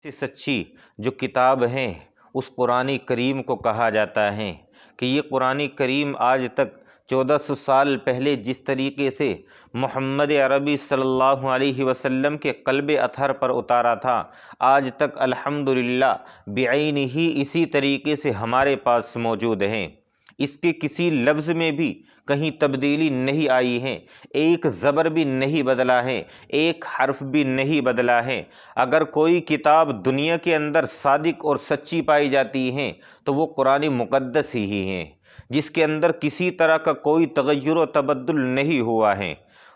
سے سچی جو کتاب ہے اس قرآن کریم کو کہا جاتا ہے کہ یہ قرآن کریم آج تک 1400 سال پہلے جس طریقے سے محمد عربی صلی اللہ علیہ وسلم کے قلب اطہر پر اتارا تھا، آج تک الحمدللہ بعینہ ہی اسی طریقے سے ہمارے پاس موجود ہیں۔ اس کے کسی لفظ میں بھی کہیں تبدیلی نہیں آئی ہے، ایک زبر بھی نہیں بدلا ہے، ایک حرف بھی نہیں بدلا ہے۔ اگر کوئی کتاب دنیا کے اندر صادق اور سچی پائی جاتی ہے تو وہ قرآن مقدس ہی ہے، جس کے اندر کسی طرح کا کوئی تغیر و تبدل نہیں ہوا ہے۔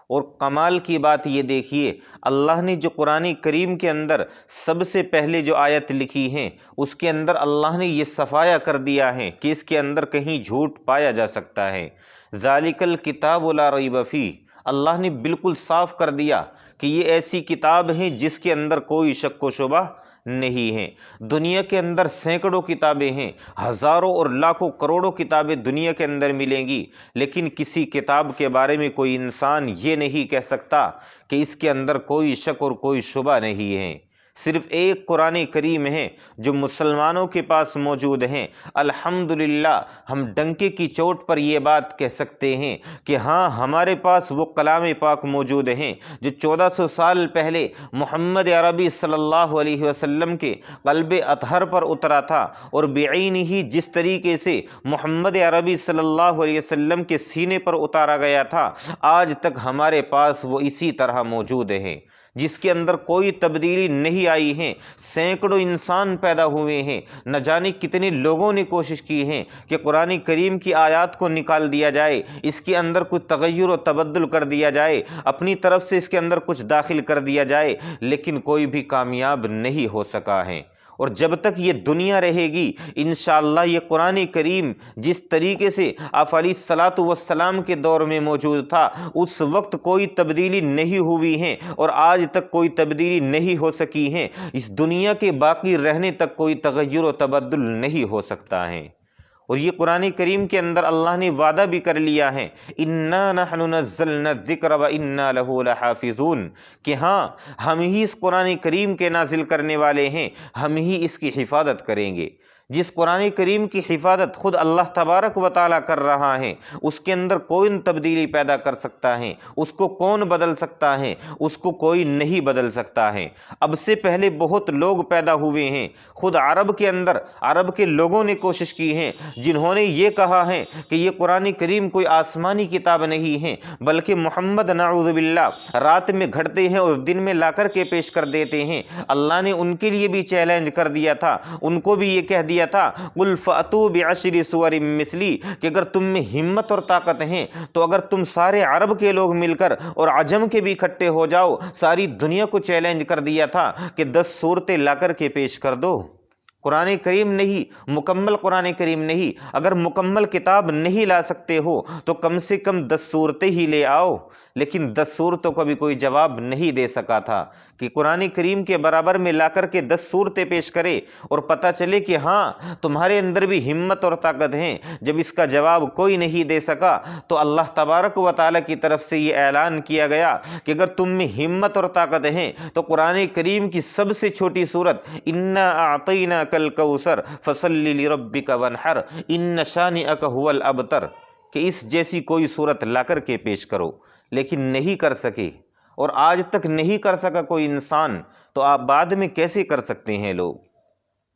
اور کمال کی بات یہ دیکھیے، اللہ نے جو قرآن کریم کے اندر سب سے پہلے جو آیت لکھی ہے اس کے اندر اللہ نے یہ صفایا کر دیا ہے کہ اس کے اندر کہیں جھوٹ پایا جا سکتا ہے۔ ذالک الکتاب لا ریب فیہ، اللہ نے بالکل صاف کر دیا کہ یہ ایسی کتاب ہے جس کے اندر کوئی شک و شبہ نہیں ہے۔ دنیا کے اندر سینکڑوں کتابیں ہیں، ہزاروں اور لاکھوں کروڑوں کتابیں دنیا کے اندر ملیں گی، لیکن کسی کتاب کے بارے میں کوئی انسان یہ نہیں کہہ سکتا کہ اس کے اندر کوئی شک اور کوئی شبہ نہیں ہے۔ صرف ایک قرآن کریم ہے جو مسلمانوں کے پاس موجود ہیں۔ الحمدللہ ہم ڈنکے کی چوٹ پر یہ بات کہہ سکتے ہیں کہ ہاں، ہمارے پاس وہ کلام پاک موجود ہیں جو 1400 سال پہلے محمد عربی صلی اللہ علیہ وسلم کے قلب اطہر پر اترا تھا، اور بعینہ ہی جس طریقے سے محمد عربی صلی اللہ علیہ وسلم کے سینے پر اتارا گیا تھا، آج تک ہمارے پاس وہ اسی طرح موجود ہے، جس کے اندر کوئی تبدیلی نہیں آئی ہے۔ سینکڑوں انسان پیدا ہوئے ہیں، نہ جانے کتنے لوگوں نے کوشش کی ہے کہ قرآن کریم کی آیات کو نکال دیا جائے، اس کے اندر کچھ تغیر و تبدل کر دیا جائے، اپنی طرف سے اس کے اندر کچھ داخل کر دیا جائے، لیکن کوئی بھی کامیاب نہیں ہو سکا ہے۔ اور جب تک یہ دنیا رہے گی انشاءاللہ یہ قرآن کریم جس طریقے سے آپ علیہ الصلاۃ والسلام کے دور میں موجود تھا اس وقت کوئی تبدیلی نہیں ہوئی ہے، اور آج تک کوئی تبدیلی نہیں ہو سکی ہے۔ اس دنیا کے باقی رہنے تک کوئی تغیر و تبدل نہیں ہو سکتا ہے۔ اور یہ قرآن کریم کے اندر اللہ نے وعدہ بھی کر لیا ہے، اِنَّا نَحْنُ نَزَّلْنَا الذِّكْرَ وَإِنَّا لَهُ لَحَافِظُونَ، کہ ہاں ہم ہی اس قرآن کریم کے نازل کرنے والے ہیں، ہم ہی اس کی حفاظت کریں گے۔ جس قرآن کریم کی حفاظت خود اللہ تبارک و تعالیٰ کر رہا ہے، اس کے اندر کون تبدیلی پیدا کر سکتا ہے؟ اس کو کون بدل سکتا ہے؟ اس کو کوئی نہیں بدل سکتا ہے۔ اب سے پہلے بہت لوگ پیدا ہوئے ہیں، خود عرب کے اندر عرب کے لوگوں نے کوشش کی ہے، جنہوں نے یہ کہا ہے کہ یہ قرآن کریم کوئی آسمانی کتاب نہیں ہے، بلکہ محمد نعوذ باللہ رات میں گھڑتے ہیں اور دن میں لا کر کے پیش کر دیتے ہیں۔ اللہ نے ان کے لیے بھی چیلنج کر دیا تھا، ان کو بھی یہ کہہ دیا تھا قُلْ فَأْتُوا بِعَشْرِ سُوَرٍ مِثْلِي، کہ اگر تم میں ہمت اور طاقت ہیں تو اگر تم سارے عرب کے لوگ مل کر اور عجم کے بھی اکٹھے ہو جاؤ، ساری دنیا کو چیلنج کر دیا تھا کہ 10 صورتیں لا کر کے پیش کر دو۔ قرآن کریم نہیں، مکمل قرآن کریم نہیں، اگر مکمل کتاب نہیں لا سکتے ہو تو کم سے کم 10 صورتیں ہی لے آؤ۔ لیکن 10 صورتوں کا بھی کوئی جواب نہیں دے سکا تھا کہ قرآن کریم کے برابر میں لا کر کے 10 صورتیں پیش کرے اور پتہ چلے کہ ہاں تمہارے اندر بھی ہمت اور طاقت ہے۔ جب اس کا جواب کوئی نہیں دے سکا تو اللہ تبارک و تعالیٰ کی طرف سے یہ اعلان کیا گیا کہ اگر تم میں ہمت اور طاقت ہے تو قرآن کریم کی سب سے چھوٹی صورت اِنَّا أَعْطَيْنَاكَ الْكَوْثَرَ فَصَلِّ لِرَبِّكَ وَانْحَرْ إِنَّ شَانِئَكَ هُوَ الْأَبْتَرُ، کہ اس جیسی کوئی صورت لا کر کے پیش کرو، لیکن نہیں کر سکے، اور آج تک نہیں کر سکا کوئی انسان، تو آپ بعد میں کیسے کر سکتے ہیں لوگ؟